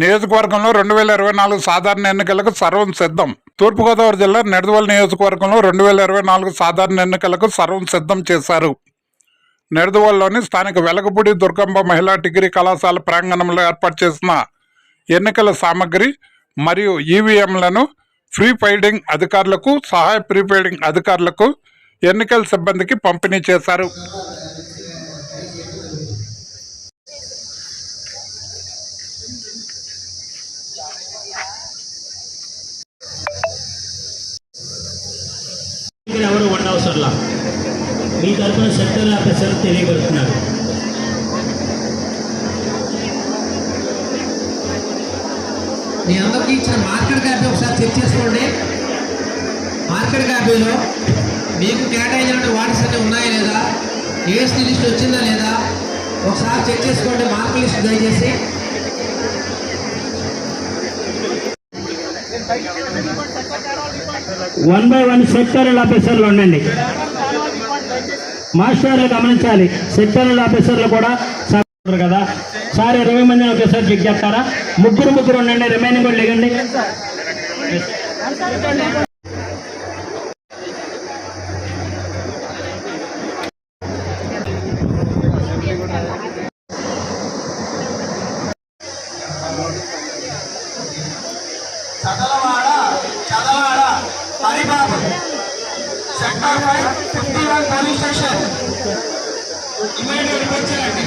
నియోజకవర్గంలో 2024 సాధారణ ఎన్నికలకు సర్వం సిద్ధం. తూర్పుగోదావరి జిల్లా నిడదవోలు నియోజకవర్గంలో 2024 సాధారణ ఎన్నికలకు సర్వం సిద్ధం చేశారు. నిడదవోలులోని స్థానిక వెలగపూడి దుర్గంబ మహిళా డిగ్రీ కళాశాల ప్రాంగణంలో ఏర్పాటు చేసిన ఎన్నికల సామగ్రి మరియు ఈవీఎంలను ప్రీపెయిడింగ్ అధికారులకు, సహాయ ప్రీపెయిడింగ్ అధికారులకు, ఎన్నికల సిబ్బందికి పంపిణీ చేశారు. ఎవరు ఉండవసరంలా మీ తరఫున సెక్టర్ ఆఫీసర్ తెలియబడుతున్నారు. మీ అందరికీ ఇచ్చిన మార్కెట్ కాపీ ఒకసారి చెక్ చేసుకోండి. మార్కెట్ కాపీలో మీకు కేటాయించిన వాటిస్ అన్నీ ఉన్నాయా లేదా, ఏఎస్టీ లిస్ట్ వచ్చిందా లేదా ఒకసారి చెక్ చేసుకోండి. మార్కెట్ లిస్ట్ దయచేసి వన్ బై వన్ సెక్టరల్ ఆఫీసర్లు ఉండండి. మాస్టర్లు గమనించాలి, సెక్టరల్ ఆఫీసర్లు కూడా కదా సార్ 20 మందిని ఒకేసారి చెక్ చేస్తారా? ముగ్గురు ఉండండి, రిమైనింగ్ కూడా లేకండి. చదవాడ Haribabu sector 51 police station immediate వచ్చారండి.